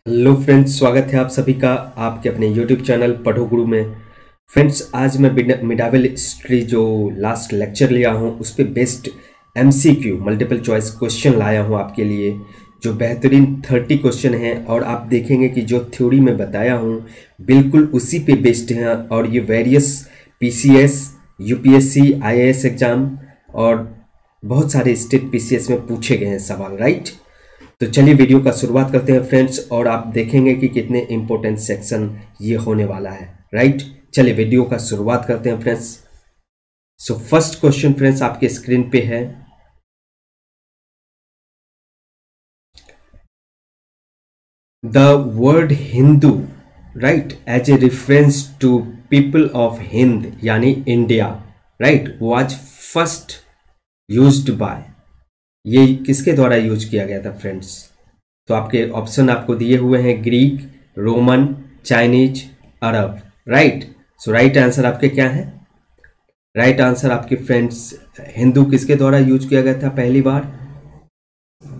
Hello friends, स्वागत है आप सभी का आपके अपने यूट्यूब चैनल पढ़ो गुरु में। फ्रेंड्स, आज मैं मिडावल हिस्ट्री जो लास्ट लेक्चर लिया हूँ उस पर based MCQ multiple choice question लाया हूँ आपके लिए, जो बेहतरीन 30 क्वेश्चन हैं। और आप देखेंगे कि जो थ्योरी में बताया हूँ बिल्कुल उसी पे बेस्ड हैं, और ये various PCS, UPSC, IAS exam और बहुत सारे स्टेट पीसीएस में पूछे गए हैं सवाल, राइट। तो चलिए वीडियो का शुरुआत करते हैं फ्रेंड्स, और आप देखेंगे कि कितने इंपॉर्टेंट सेक्शन ये होने वाला है, राइट। चलिए वीडियो का शुरुआत करते हैं friends. So first question friends आपके स्क्रीन पे है। The word Hindu, right, as a reference to people of Hind यानी India, right, was first used by, ये किसके द्वारा यूज किया गया था फ्रेंड्स? तो आपके ऑप्शन आपको दिए हुए हैं ग्रीक, रोमन, चाइनीज, अरब, राइट। सो राइट आंसर आपके क्या है? राइट आंसर आपके फ्रेंड्स, हिंदू किसके द्वारा यूज किया गया था पहली बार?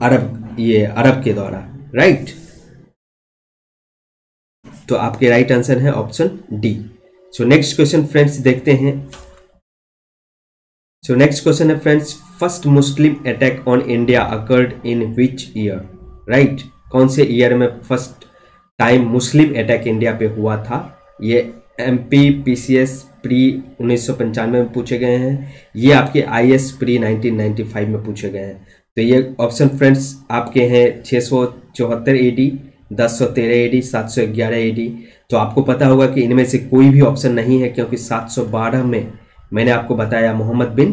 अरब के द्वारा, राइट। तो आपके राइट आंसर है option D. So next question friends देखते हैं। सो नेक्स्ट क्वेश्चन है friends, first Muslim attack on India occurred in which year, right. कौन से ईयर में फर्स्ट टाइम मुस्लिम अटैक इंडिया पे हुआ था? ये एमपी पीसीएस प्री 1995 में पूछे गए हैं, ये आपके आईएएस प्री 1995 में पूछे गए हैं। तो ये ऑप्शन फ्रेंड्स आपके हैं 674 एडी, 1013 एडी, 711 एडी। तो आपको पता होगा कि इनमें से कोई भी ऑप्शन नहीं है, क्योंकि 712 में मैंने आपको बताया मोहम्मद बिन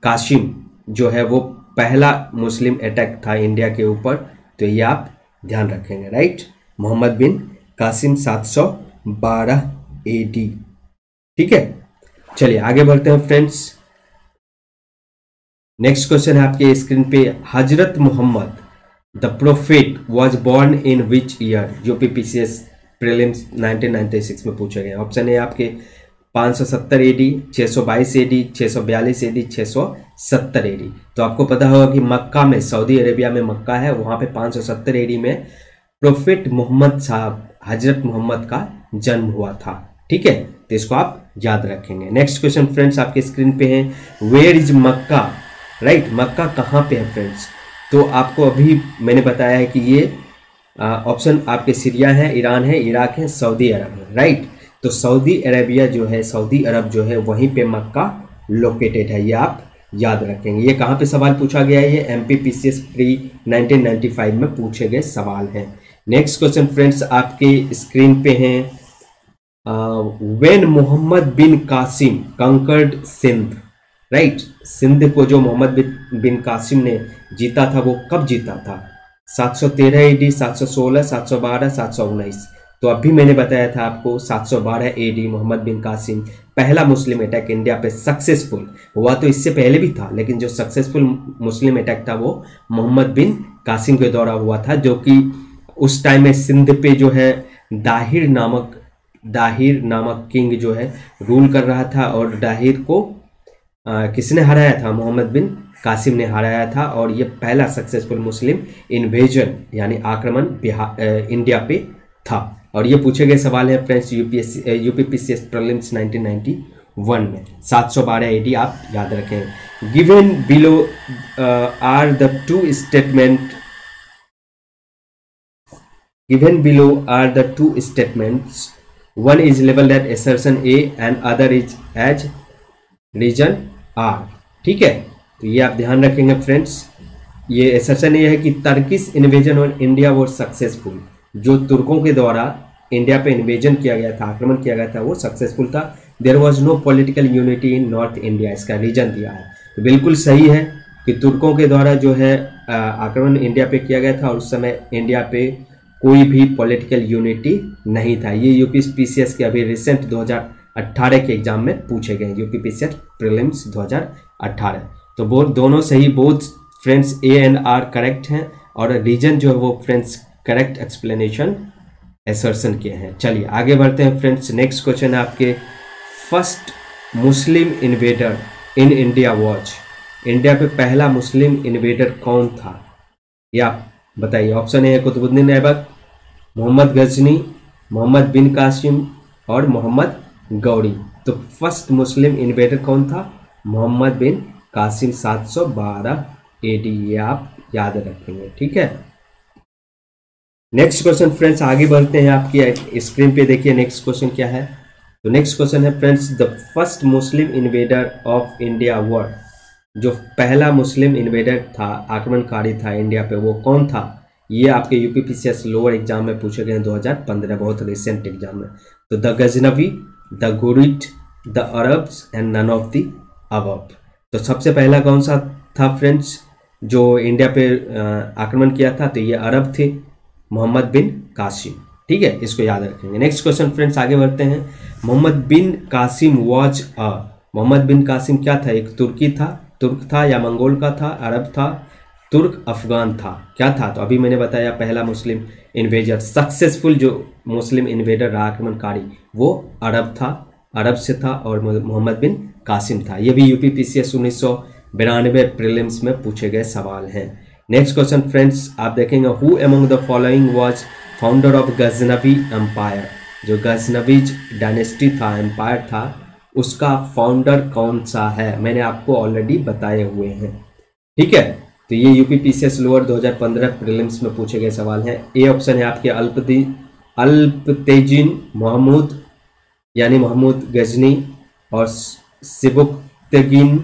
कासिम जो है वो पहला मुस्लिम अटैक था इंडिया के ऊपर। तो ये आप ध्यान रखेंगे, right. Mohammad bin Qasim 712 AD, ठीक है। चलिए आगे बढ़ते हैं फ्रेंड्स। नेक्स्ट क्वेश्चन है आपके स्क्रीन पे, हजरत Muhammad the prophet was born in which year? UPPCS prelims 1996 में पूछे गए। ऑप्शन है आपके 570 एडी, 622 एडी, 642 एडी, 670 एडी। तो आपको पता होगा कि मक्का में, सऊदी अरेबिया में मक्का है, वहां पे 570 एडी में प्रोफेट मोहम्मद साहब, हजरत मोहम्मद का जन्म हुआ था, ठीक है। तो इसको आप याद रखेंगे। नेक्स्ट क्वेश्चन फ्रेंड्स आपके स्क्रीन पे है, वेयर इज मक्का, राइट। मक्का कहाँ पे है फ्रेंड्स? तो आपको अभी मैंने बताया है कि ये ऑप्शन आपके सीरिया है, ईरान है, इराक है, सऊदी अरब है, राइट। तो सऊदी अरेबिया जो है, सऊदी अरब जो है, वहीं पे मक्का लोकेटेड है, ये आप याद रखेंगे। ये कहाँ पे सवाल पूछा गया है? ये एमपीपीसीएस प्री 1995 में पूछे गए सवाल हैं। नेक्स्ट क्वेश्चन फ्रेंड्स आपके स्क्रीन पे हैं, when Muhammad bin Qasim conquered Sindh, right. Sindh को जो मोहम्मद बिन कासिम ने जीता था वो कब जीता था? 713 एडी, 716, 712, 719। तो अभी मैंने बताया था आपको 712 एडी मोहम्मद बिन कासिम पहला मुस्लिम अटैक इंडिया पे सक्सेसफुल हुआ। तो इससे पहले भी था, लेकिन जो सक्सेसफुल मुस्लिम अटैक था वो मोहम्मद बिन कासिम के द्वारा हुआ था, जो कि उस टाइम में सिंध पे जो है दाहिर नामक किंग जो है रूल कर रहा था। और दाहिर को किसने हराया था? मोहम्मद बिन कासिम ने हराया था। और ये पहला सक्सेसफुल मुस्लिम इन्वेजन यानी आक्रमण इंडिया पे था। और ये पूछे गए सवाल है फ्रेंड्स यूपीपीसीएस प्रीलिम्स 1991 में। 712 एडी आप याद रखें। Given below are the two statements, one is labeled as assertion A and other is as reason R, ठीक है। तो ये आप ध्यान रखेंगे फ्रेंड्स। ये एसर्शन ये है कि टर्किश इन्वेजन ऑन इंडिया वो सक्सेसफुल, जो तुर्कों के द्वारा इंडिया पे इन्वेजन किया गया था, आक्रमण किया गया था, वो सक्सेसफुल था। There was no political unity in north India, इसका रीजन दिया है। तो बिल्कुल सही है कि तुर्कों के द्वारा जो है आक्रमण इंडिया पे किया गया था, और उस समय इंडिया पे कोई भी पॉलिटिकल यूनिटी नहीं था। ये यूपीपीसीएस के अभी रिसेंट 2018 के एग्जाम में पूछे गए, यूपीपीसीएस प्रीलिम्स 2018। तो वो दोनों सही, both friends A and R correct हैं, और रीजन जो है वो फ्रेंड्स करेक्ट एक्सप्लेनेशन एसर्शन के हैं। चलिए आगे बढ़ते हैं फ्रेंड्स। नेक्स्ट क्वेश्चन है आपके, first Muslim invader in India watch, India पे पहला मुस्लिम इन्वेडर कौन था? ये आप बताइए। Option A Qutubuddin Aibak, Mohammad Ghazni, Mohammad bin Qasim और मोहम्मद गौरी। तो फर्स्ट मुस्लिम इन्वेडर कौन था? मोहम्मद बिन कासिम 712 AD, ये आप याद रखेंगे, ठीक है। नेक्स्ट क्वेश्चन फ्रेंड्स, आगे बढ़ते हैं। आपकी स्क्रीन पे देखिए नेक्स्ट क्वेश्चन क्या है। तो नेक्स्ट क्वेश्चन है friends, the first Muslim invader of India were. जो पहला मुस्लिम इन्वेडर था, आक्रमणकारी था इंडिया पे, वो कौन था? ये आपके यूपीपीसीएस लोअर एग्जाम में पूछे गए हैं 2015, बहुत रिसेंट एग्जाम में। तो the Ghaznavi, the Ghurid, the Arabs and none of the above. तो सबसे पहला कौन सा था फ्रेंड्स जो इंडिया पे आक्रमण किया था? तो ये अरब थे, मोहम्मद बिन कासिम, ठीक है, इसको याद रखेंगे। नेक्स्ट क्वेश्चन फ्रेंड्स, आगे बढ़ते हैं। Mohammad bin Qasim was a, Mohammad bin Qasim क्या था? एक तुर्क था या मंगोल का था, अरब था, तुर्क अफगान था, क्या था? तो अभी मैंने बताया पहला मुस्लिम इन्वेजर, सक्सेसफुल जो मुस्लिम इन्वेडर रहा आक्रमणकारी, वो अरब था, अरब से था, और मोहम्मद बिन कासिम था। ये भी यूपीपीसीएस 1992 प्रीलिम्स में पूछे गए सवाल हैं। नेक्स्ट क्वेश्चन फ्रेंड्स, आप देखेंगे, who among the following was founder of Ghaznavi empire. जो गजनवीज डायनेस्टी था, एम्पायर था, उसका फाउंडर कौन सा है? मैंने आपको ऑलरेडी बताए हुए हैं, ठीक है। तो ये यूपीपीसीएस लोअर 2015 प्रीलिम्स में पूछे गए सवाल हैं। ए ऑप्शन है आपके अल्पतेजिन महमूद, यानी महमूद गजनी, और सिबुक्तगिन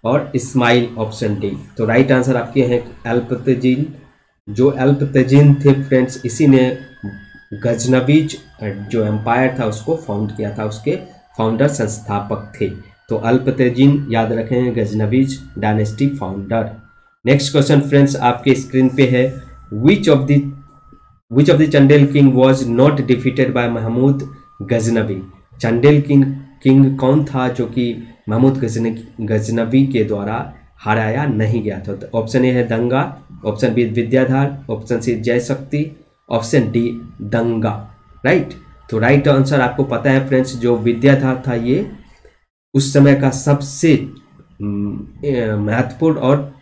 और इस्माइल, ऑप्शन डी। तो राइट आंसर आपके हैं अल्पतेजिन। जो अल्पतेजिन थे फ्रेंड्स, इसी ने गजनवीज जो एम्पायर था उसको फाउंड किया था, उसके फाउंडर संस्थापक थे। तो अल्पतेजिन याद रखें, Ghaznavids dynasty founder. Next question friends आपके स्क्रीन पे है, which of the Chandel king was not defeated by Mahmud Ghaznavi. Chandel king कौन था जो कि महमूद गजनवी के द्वारा हराया नहीं गया था? तो ऑप्शन ए है Danga, option B Vidyadhara, option C Jayashakti, option D Danga, right. तो राइट आंसर आपको पता है फ्रेंड्स, जो विद्याधर था ये उस समय का सबसे महत्वपूर्ण और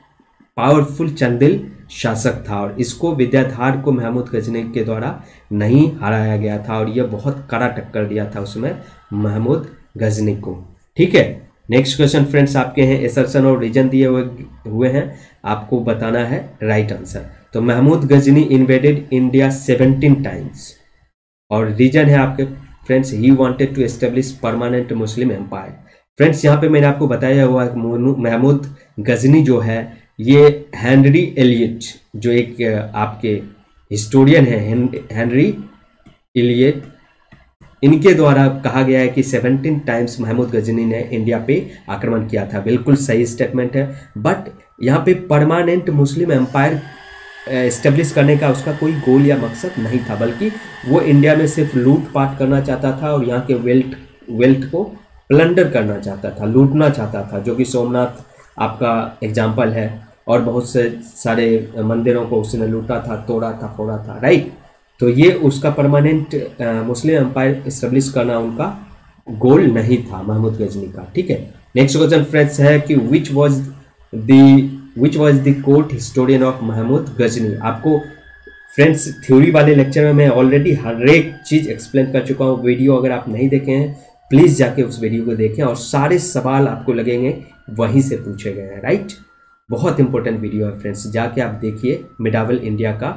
पावरफुल चंदेल शासक था, और इसको विद्याधर को महमूद गजनी के द्वारा नहीं हराया गया था, और यह बहुत कड़ा टक्कर दिया था उसमें महमूद गजनी को, ठीक है। नेक्स्ट क्वेश्चन फ्रेंड्स आपके हैं, एसर्शन और रीजन दिए हुए हैं, आपको बताना है राइट आंसर। तो Mahmud Ghazni invaded India 17 times, और रीजन है आपके friends, he wanted to establish permanent Muslim empire. Friends यहाँ पे मैंने आपको बताया हुआ है महमूद गजनी जो है ये हेनरी एलियट, जो एक आपके हिस्टोरियन है हेनरी एलियट, इनके द्वारा कहा गया है कि 17 टाइम्स महमूद गजनी ने इंडिया पे आक्रमण किया था। बिल्कुल सही स्टेटमेंट है, बट यहाँ पे परमानेंट मुस्लिम एम्पायर एस्टेब्लिश करने का उसका कोई गोल या मकसद नहीं था, बल्कि वो इंडिया में सिर्फ लूटपाट करना चाहता था, और यहाँ के वेल्थ को प्लंडर करना चाहता था, लूटना चाहता था, जो कि सोमनाथ आपका एग्जाम्पल है, और बहुत से सारे मंदिरों को उसने लूटा था, तोड़ा था, फोड़ा था, राइट। तो ये उसका परमानेंट मुस्लिम एम्पायर एस्टेब्लिश करना उनका गोल नहीं था महमूद गजनी का, ठीक है। नेक्स्ट क्वेश्चन फ्रेंड्स है कि which was the court historian of Mahmud Ghazni. आपको फ्रेंड्स थ्योरी वाले लेक्चर में मैं ऑलरेडी हर एक चीज़ एक्सप्लेन कर चुका हूँ। वीडियो अगर आप नहीं देखे हैं प्लीज़ जाके उस वीडियो को देखें, और सारे सवाल आपको लगेंगे वहीं से पूछे गए हैं, राइट। बहुत इंपॉर्टेंट वीडियो है फ्रेंड्स, जाके आप देखिए। मिडावल इंडिया का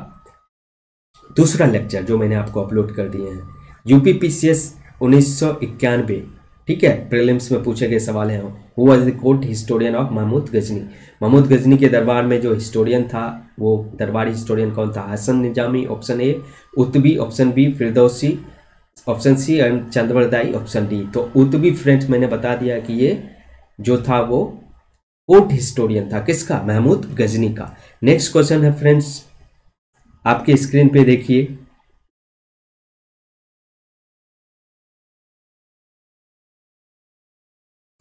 दूसरा लेक्चर जो मैंने आपको अपलोड कर दिए हैं, यूपीपीसीएस 1991, ठीक है, प्रीलिम्स में पूछे गए सवाल हैं। Who was the court historian of Mahmud Ghazni. Mahmud Ghazni के दरबार में जो हिस्टोरियन था, वो दरबारी हिस्टोरियन कौन था? Hasan Nizami, option A, Utbi, option B Firdausi, option C and Chandbardai, option D. तो उतबी फ्रेंड्स मैंने बता दिया कि ये जो था वो कोर्ट हिस्टोरियन था, किसका? महमूद गजनी का। नेक्स्ट क्वेश्चन है फ्रेंड्स आपके स्क्रीन पे देखिए,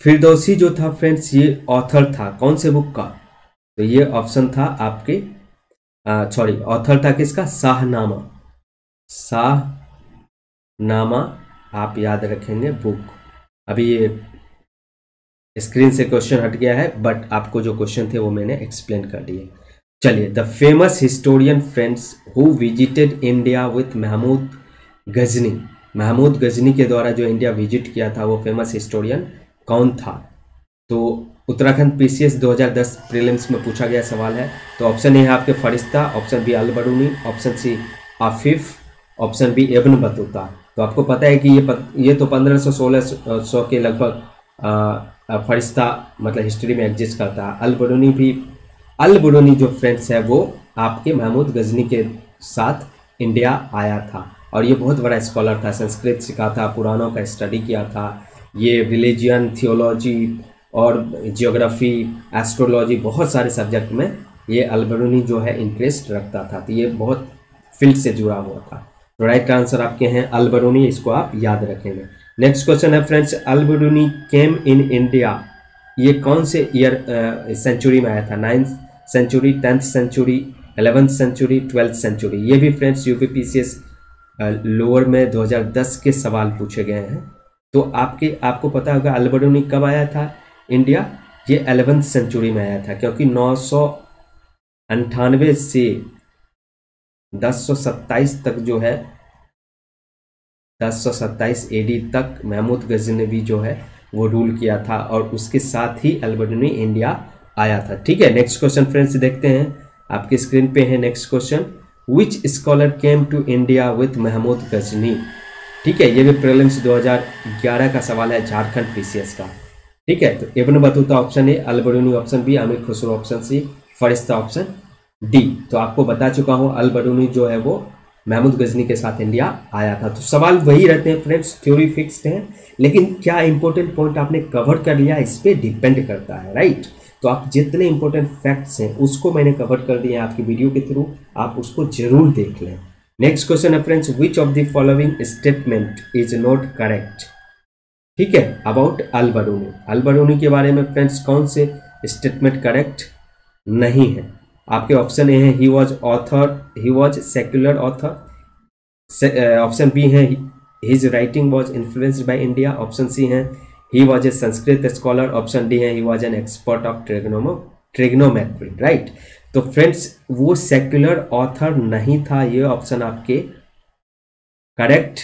फिरदौसी जो था फ्रेंड्स ये ऑथर था कौन से बुक का? तो ये ऑप्शन था आपके ऑथर था किसका? शाहनामा। शाहनामा आप याद रखेंगे बुक। अभी ये स्क्रीन से क्वेश्चन हट गया है, बट आपको जो क्वेश्चन थे वो मैंने एक्सप्लेन कर दिए। चलिए, the famous historian friends who visited India with Mahmood Ghazni, Mahmud Ghazni के द्वारा जो इंडिया विजिट किया था वो फेमस हिस्टोरियन कौन था? तो उत्तराखंड पीसीएस 2010 प्रीलिम्स में पूछा गया सवाल है। तो ऑप्शन ए है आपके Firishta, option B Al Biruni, option C Afif, option B Ibn Battuta. तो आपको पता है कि ये तो 1500-1600 के लगभग फरिश्ता मतलब हिस्ट्री में एग्जिस्ट करता है। अल बरूनी जो फ्रेंड्स है वो आपके महमूद गजनी के साथ इंडिया आया था और ये बहुत बड़ा स्कॉलर था, संस्कृत सीखा था, पुराणों का स्टडी किया था, ये रिलीजियन, थियोलॉजी और जियोग्राफी, एस्ट्रोलॉजी, बहुत सारे सब्जेक्ट में ये अल बरूनी जो है इंटरेस्ट रखता था। तो ये बहुत फील्ड से जुड़ा हुआ था। तो राइट आंसर आपके हैं अल बरूनी, इसको आप याद रखेंगे। नेक्स्ट क्वेश्चन है friends, Al Biruni came in India, ये कौन से ईयर सेंचुरी में आया था? 9th century, 10th century, 11th century, 12th century. ये भी फ्रेंड्स यूपीपीसीएस लोअर में 2010 के सवाल पूछे गए हैं। तो आपको पता होगा अल बरूनी कब आया था इंडिया? ये 11th सेंचुरी में आया था, क्योंकि 998 से 1027 तक जो है 1027 एडी तक महमूद गजनवी जो है वो रूल किया था और उसके साथ ही अल बरूनी इंडिया आया था। ठीक है, नेक्स्ट क्वेश्चन फ्रेंड्स देखते हैं, आपके स्क्रीन पे है next question, which scholar came to India with Mahmood Ghazni? ठीक है, ये भी प्रीलिम्स 2011 का सवाल है, झारखंड पीसीएस का। ठीक है, तो Ibn Battuta option A, Al Biruni option B, Amir Khusro option C, Firishta option D. तो आपको बता चुका हूँ अल बरूनी जो है वो महमूद गजनी के साथ इंडिया आया था। तो सवाल वही रहते हैं फ्रेंड्स, थ्योरी फिक्स्ड है, लेकिन क्या इंपॉर्टेंट पॉइंट आपने कवर कर लिया इस पर डिपेंड करता है, राइट। तो आप जितने इंपॉर्टेंट फैक्ट्स हैं उसको मैंने कवर कर दिया है आपकी वीडियो के थ्रू, आप उसको जरूर देख लें। नेक्स्ट क्वेश्चन है friends, which of the following statement is not correct? ठीक है, अबाउट अल बरूनी, अल बरूनी के बारे में फ्रेंड्स कौन से स्टेटमेंट करेक्ट नहीं है? आपके ऑप्शन ए है he was author, he was secular author, option B है his writing was influenced by India, option C है he was a Sanskrit scholar, option D है he was an expert of trigonometry, right. तो friends वो secular author नहीं था, ये option आपके correct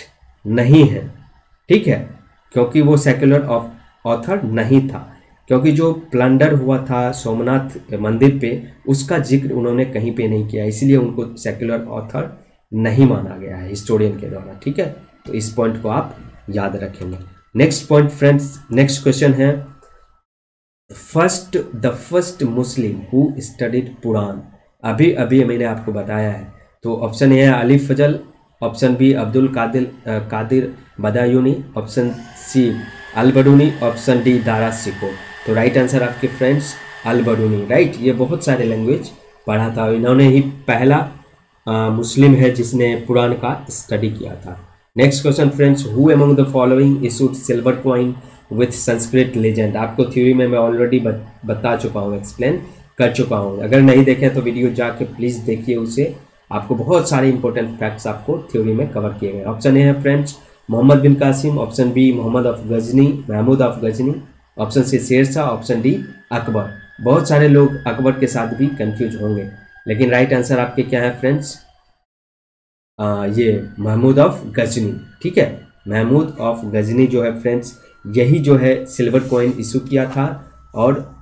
नहीं है। ठीक है, क्योंकि वो सेक्युलर ऑथर नहीं था, क्योंकि जो प्लंडर हुआ था सोमनाथ मंदिर पे उसका जिक्र उन्होंने कहीं पे नहीं किया, इसलिए उनको सेक्युलर ऑथर नहीं माना गया है हिस्टोरियन के द्वारा। ठीक है, तो इस पॉइंट को आप याद रखेंगे। Next point friends, next question है, the first Muslim who studied Purana, अभी अभी मैंने आपको बताया है। तो ऑप्शन ए है Ali Fazal, option B Abdul Qadir Badayuni, option C Al Biruni, option D Dara Shikoh. तो राइट आंसर आपके फ्रेंड्स अल बरूनी, राइट। ये बहुत सारे लैंग्वेज पढ़ा था, इन्होंने ही पहला मुस्लिम है जिसने पुराण का स्टडी किया था। Next question friends, who among the following issued silver coin with Sanskrit legend? आपको थ्योरी में मैं ऑलरेडी बता चुका हूँ, एक्सप्लेन कर चुका हूँ। अगर नहीं देखें तो वीडियो जाके प्लीज़ देखिए उसे, आपको बहुत सारे इंपॉर्टेंट फैक्ट्स आपको थ्योरी में कवर किए गए। ऑप्शन ए है friends Mohammad bin Qasim, option B Mahmud of Ghazni, option C Sher Shah, option D Akbar. बहुत सारे लोग अकबर के साथ भी कंफ्यूज होंगे, लेकिन राइट आंसर आपके क्या है फ्रेंड्स? ये महमूद ऑफ गजनी। ठीक है, महमूद ऑफ गजनी जो है फ्रेंड्स, यही जो है सिल्वर कॉइन इशू किया था और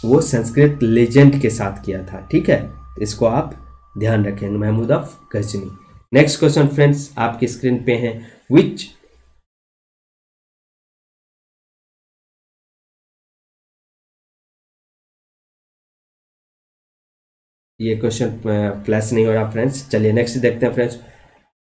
वो संस्कृत लेजेंड के साथ किया था। ठीक है, इसको आप ध्यान रखेंगे, Mahmud of Ghazni. Next question friends आपकी स्क्रीन पे है, विच ये क्वेश्चन फ्लैश नहीं हो रहा फ्रेंड्स। चलिए नेक्स्ट देखते हैं friends,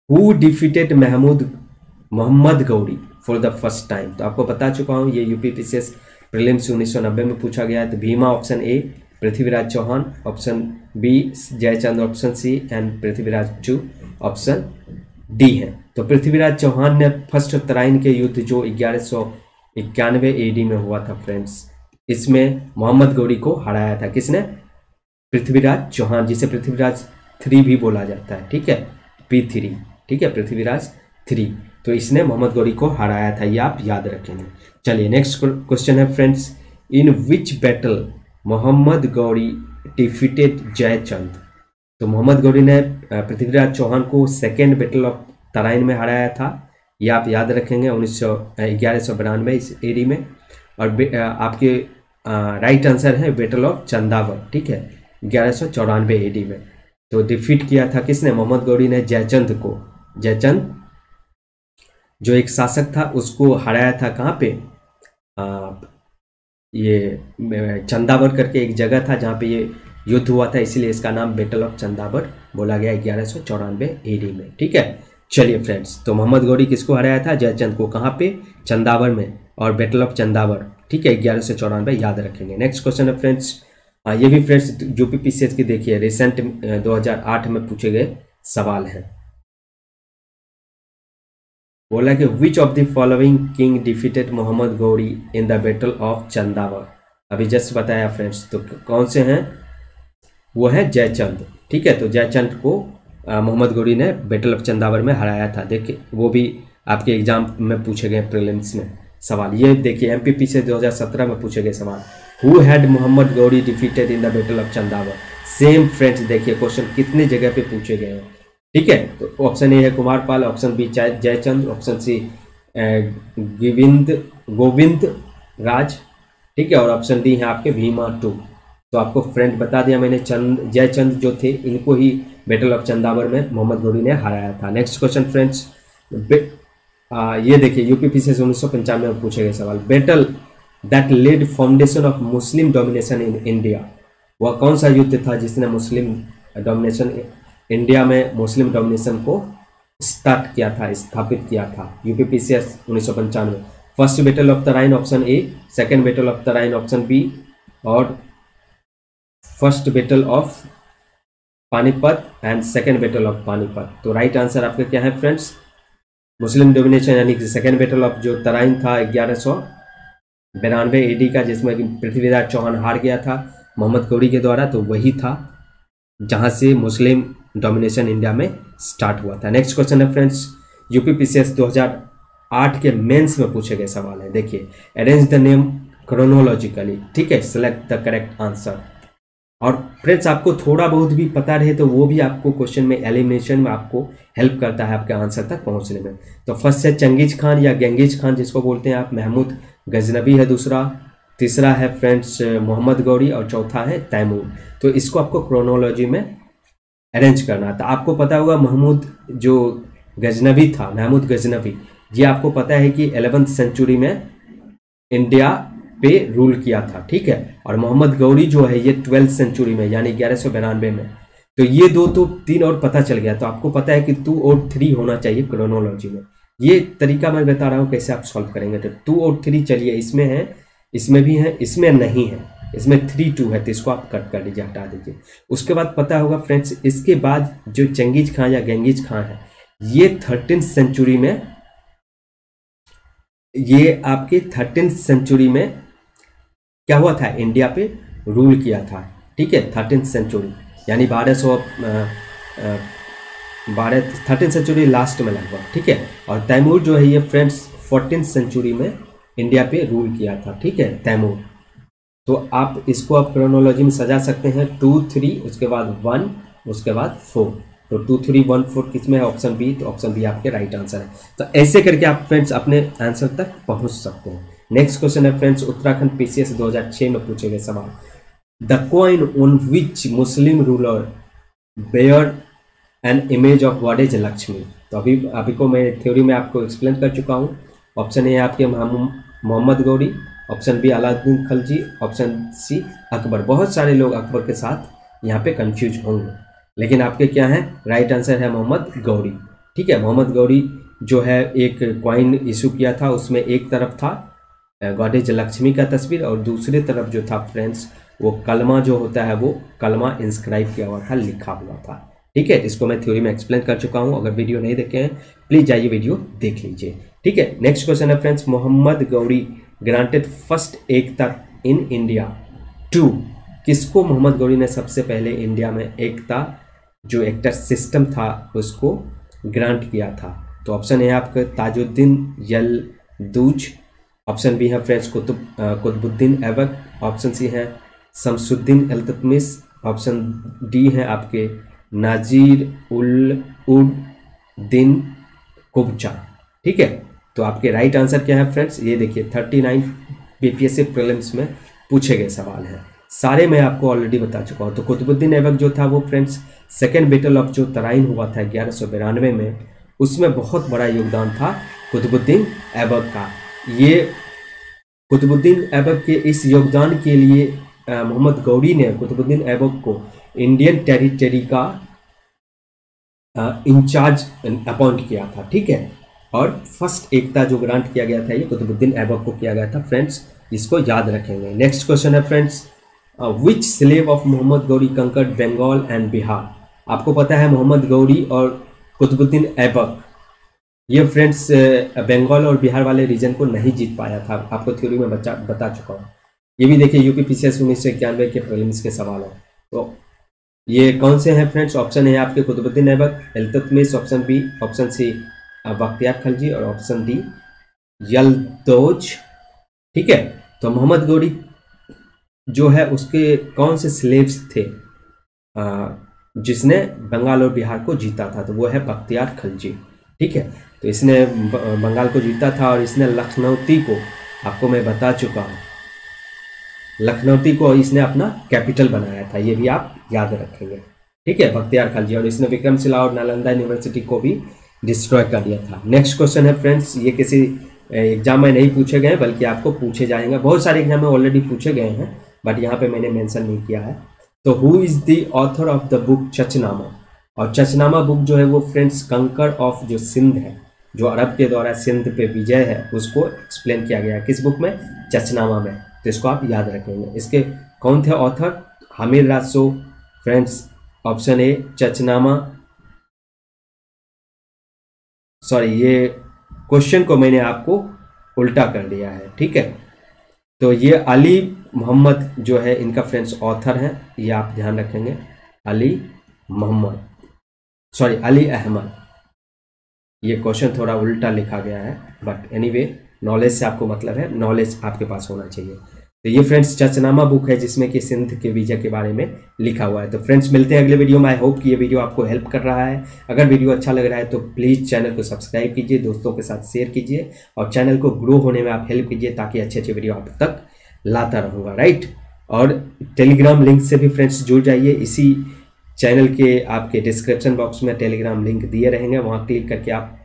who defeated Mohammad Ghori for the first time? तो आपको बता चुका हूँ, ये यूपीपीसीएस प्रीलिम्स 1990 में पूछा गया है। तो Bhima option A, Prithviraj Chauhan option B, Jaichandra option C and Prithviraj two option D है। तो पृथ्वीराज चौहान ने फर्स्ट तराइन के युद्ध जो 1191 एडी में हुआ था फ्रेंड्स, इसमें मोहम्मद गौरी को हराया था। किसने? पृथ्वीराज चौहान, जिसे पृथ्वीराज 3 भी बोला जाता है। ठीक है, P3, ठीक है, पृथ्वीराज 3। तो इसने मोहम्मद गौरी को हराया था, ये आप याद रखेंगे। चलिए नेक्स्ट क्वेश्चन है friends, in which battle Mohammad Ghori defeated Jaichand. तो मोहम्मद गौरी ने पृथ्वीराज चौहान को सेकेंड बैटल ऑफ तराइन में हराया था। ये आप याद रखेंगे 1192 इस एडी में। और आपके राइट आंसर है बैटल ऑफ चंदावर, ठीक है, 1194 एडी में। तो डिफीट किया था किसने? मोहम्मद गौरी ने जयचंद को। जयचंद जो एक शासक था उसको हराया था कहाँ पे? ये चंदावर करके एक जगह था जहाँ पे ये युद्ध हुआ था, इसीलिए इसका नाम बैटल ऑफ चंदावर बोला गया 1194 एडी में, ठीक है। चलिए फ्रेंड्स, तो मोहम्मद गौरी किसको हराया था? जयचंद को। कहाँ पे? चंदावर में, और बैटल ऑफ चंदावर, ठीक है, 1194 याद रखेंगे। नेक्स्ट क्वेश्चन है फ्रेंड्स, ये भी फ्रेंड्स यूपीपीसीएस की देखिए रिसेंट 2008 में पूछे गए सवाल हैं। बोला कि which of the following king defeated Mohammad Ghori in the battle of Chandawar. अभी जस्ट बताया फ्रेंड्स, तो कौन से हैं? वो है जयचंद, ठीक है। तो जयचंद को मोहम्मद गौरी ने बैटल ऑफ चंदावर में हराया था। देखिए वो भी आपके एग्जाम में पूछे गए प्रीलिम्स में सवाल। ये देखिए एमपीपी से 2017 में पूछे गए सवाल, who had Mohammad Ghori defeated in the battle of Chandawar. Same friends देखिए क्वेश्चन कितने जगह पे पूछे गए हैं, ठीक है। तो ऑप्शन ए है Kumarpal, option B Jaichand, option C Govind Raj, ठीक है, और ऑप्शन डी है आपके भीमा टू। तो आपको फ्रेंड बता दिया मैंने, जयचंद जो थे इनको ही बैटल ऑफ चंदावर में मोहम्मद गौरी ने हराया था। नेक्स्ट क्वेश्चन फ्रेंड्स, ये देखिए यूपीपीसी से 1995 में पूछे गए सवाल, battle that led foundation of Muslim domination in India. वह कौन सा युद्ध था जिसने मुस्लिम डोमिनेशन इंडिया में मुस्लिम डोमिनेशन को स्टार्ट किया था, स्थापित किया था? UPPCS 1995। First battle of Tarain option A, second battle of Tarain option B, और first battle of Panipat and second battle of Panipat. तो राइट आंसर आपका क्या है फ्रेंड्स? मुस्लिम डोमिनेशन यानी कि सेकेंड बैटल ऑफ जो तराइन था 1192 एडी का, जिसमें कि पृथ्वीराज चौहान हार गया था मोहम्मद गौरी के द्वारा, तो वही था जहां से मुस्लिम डोमिनेशन इंडिया में स्टार्ट हुआ था। नेक्स्ट क्वेश्चन है फ्रेंड्स, यूपीपीसीएस 2008 के मेंस में पूछे गए सवाल है। देखिए अरेंज द नेम क्रोनोलॉजिकली, ठीक है, सेलेक्ट द करेक्ट आंसर। और फ्रेंड्स आपको थोड़ा बहुत भी पता रहे तो वो भी आपको क्वेश्चन में एलिमिनेशन में आपको हेल्प करता है आपके आंसर तक पहुंचने में। तो फर्स्ट है चंगेज खान या गेंगिज खान जिसको बोलते हैं आप, महमूद गजनबी है दूसरा, तीसरा है फ्रेंड्स मोहम्मद गौरी, और चौथा है तैमूर। तो इसको आपको क्रोनोलॉजी में अरेंज करना था। आपको पता होगा महमूद जो गजनबी था, महमूद गजनबी, ये आपको पता है कि 11वीं सेंचुरी में इंडिया पे रूल किया था, ठीक है। और मोहम्मद गौरी जो है ये 12वीं सेंचुरी में यानी 1192 में। तो ये दो तो तीन और पता चल गया, तो आपको पता है कि 2 और 3 होना चाहिए क्रोनोलॉजी में। ये तरीका मैं बता रहा हूँ कैसे आप सॉल्व करेंगे। तो 2 और 3 चलिए, इसमें है, इसमें भी है, इसमें नहीं है, इसमें 3 2 है, तो इसको आप कट कर लीजिए, हटा दीजिए। उसके बाद पता होगा फ्रेंड्स, इसके बाद जो चंगेज खान या गेंगिज खान है ये 13वीं सेंचुरी में, ये आपके 13वीं सेंचुरी में क्या हुआ था, इंडिया पे रूल किया था, ठीक है। 13वीं सेंचुरी यानी 13वीं सेंचुरी लास्ट में लगभग, ठीक है। और तैमूर जो है ये फ्रेंड्स 14वीं सेंचुरी में इंडिया पे रूल किया था, ठीक है, तैमूर। तो आप इसको आप क्रोनोलॉजी में सजा सकते हैं 2 3, उसके बाद 1, उसके बाद 4। तो 2 3 1 4 किस में है? Option B. तो ऑप्शन बी आपके राइट आंसर है। तो ऐसे करके आप फ्रेंड्स अपने आंसर तक पहुंच सकते हैं। नेक्स्ट क्वेश्चन है फ्रेंड्स, उत्तराखंड पीसीएस 2006 में पूछे गए सवाल, the coin on which Muslim ruler bear an image of goddess Lakshmi. तो अभी को मैं थ्योरी में आपको एक्सप्लेन कर चुका हूँ। ऑप्शन ए आपके Mohammad Ghori, option B Alauddin Khalji, option C Akbar. बहुत सारे लोग अकबर के साथ यहाँ पे कंफ्यूज होंगे, लेकिन आपके क्या है? राइट आंसर है मोहम्मद गौरी, ठीक है। मोहम्मद गौरी जो है एक कॉइन इशू किया था, उसमें एक तरफ था गॉडेज लक्ष्मी का तस्वीर और दूसरी तरफ जो था फ्रेंड्स वो कलमा जो होता है वो कलमा इंस्क्राइब किया हुआ था, लिखा हुआ था, ठीक है। इसको मैं थ्योरी में एक्सप्लेन कर चुका हूँ, अगर वीडियो नहीं देखे हैं प्लीज जाइए वीडियो देख लीजिए, ठीक है। नेक्स्ट क्वेश्चन है friends, Mohammad Ghori granted first iqta in India to. किसको मोहम्मद गौरी ने सबसे पहले इंडिया में एकता जो एकता सिस्टम था उसको ग्रांट किया था? तो ऑप्शन है आपका ताजुद्दीन यलदूज, ऑप्शन बी है friends Qutbuddin Aibak, option C है शमसुद्दीन इल्तुतमिश, ऑप्शन डी है आपके नाजीर उल उद दिन कुबचा। ठीक है, तो आपके राइट आंसर क्या है फ्रेंड्स, ये देखिए 39 बीपीएससी प्रीलिम्स में पूछे गए सवाल हैं, सारे मैं आपको ऑलरेडी बता चुका हूँ। तो कुतुबुद्दीन ऐबक जो था वो फ्रेंड्स सेकेंड बैटल ऑफ जो तराइन हुआ था 1192 में, उसमें बहुत बड़ा योगदान था कुतुबुद्दीन ऐबक का। ये कुतुबुद्दीन ऐबक के इस योगदान के लिए मोहम्मद गौरी ने कुतुबुद्दीन ऐबक को इंडियन टेरिटरी का इंचार्ज अपॉइंट किया था। ठीक है, और फर्स्ट एकता जो ग्रांट किया गया था ये कुतुबुद्दीन ऐबक को किया गया था फ्रेंड्स, इसको याद रखेंगे। नेक्स्ट क्वेश्चन है friends, which slave of Mohammad Ghori conquered Bengal and Bihar. आपको पता है मोहम्मद गौरी और कुतुबुद्दीन ऐबक ये फ्रेंड्स बंगाल और बिहार वाले रीजन को नहीं जीत पाया था, आपको थ्योरी में बता चुका हूँ। ये भी देखिए यूपी पीसीएस 1991 के प्रीलिम्स के सवाल है। तो ये कौन से हैं फ्रेंड्स, ऑप्शन है आपके Qutbuddin Aibak, Iltutmish, option B, option C Bakhtiyar Khalji और ऑप्शन डी यल्दौज। ठीक है, तो मोहम्मद गौरी जो है उसके कौन से स्लेव्स थे जिसने बंगाल और बिहार को जीता था, तो वो है बख्तियार खलजी। ठीक है, तो इसने बंगाल को जीता था और इसने लखनऊती को, आपको मैं बता चुका हूँ, लखनऊती को इसने अपना कैपिटल बनाया था, ये भी आप याद रखेंगे। ठीक है, बख्तियार खलजी, और इसने विक्रमशिला और नालंदा यूनिवर्सिटी को भी डिस्ट्रॉय कर दिया था। नेक्स्ट क्वेश्चन है फ्रेंड्स, ये किसी एग्जाम में नहीं पूछे गए बल्कि आपको पूछे जाएंगे, बहुत सारे एग्जाम में ऑलरेडी पूछे गए हैं बट यहाँ पे मैंने मेंशन नहीं किया है। तो who is the author of the book Chachnama, और चचनामा बुक जो है वो फ्रेंड्स कंकर ऑफ जो सिंध है, जो अरब के द्वारा सिंध पे विजय है, उसको एक्सप्लेन किया गया है किस बुक में, चचनामा में। तो इसको आप याद रखेंगे। इसके कौन थे author, Hammir Raso friends, option A Chachnama, sorry ये क्वेश्चन को मैंने आपको उल्टा कर दिया है। ठीक है, तो ये अली मोहम्मद जो है इनका फ्रेंड्स ऑथर हैं, ये आप ध्यान रखेंगे, अली मोहम्मद, सॉरी अली अहमद। ये क्वेश्चन थोड़ा उल्टा लिखा गया है बट एनीवे नॉलेज से आपको मतलब है, नॉलेज आपके पास होना चाहिए। तो ये फ्रेंड्स चचनामा बुक है जिसमें कि सिंध के विजय के बारे में लिखा हुआ है। तो फ्रेंड्स मिलते हैं अगले वीडियो में। आई होप कि ये वीडियो आपको हेल्प कर रहा है। अगर वीडियो अच्छा लग रहा है तो प्लीज़ चैनल को सब्सक्राइब कीजिए, दोस्तों के साथ शेयर कीजिए और चैनल को ग्रो होने में आप हेल्प कीजिए ताकि अच्छे अच्छे वीडियो आप तक लाता रहूँगा, राइट। और टेलीग्राम लिंक से भी फ्रेंड्स जुड़ जाइए, इसी चैनल के आपके डिस्क्रिप्शन बॉक्स में टेलीग्राम लिंक दिए रहेंगे, वहाँ क्लिक करके आप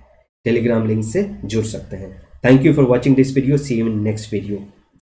टेलीग्राम लिंक से जुड़ सकते हैं। Thank you for watching this video, see you in next video.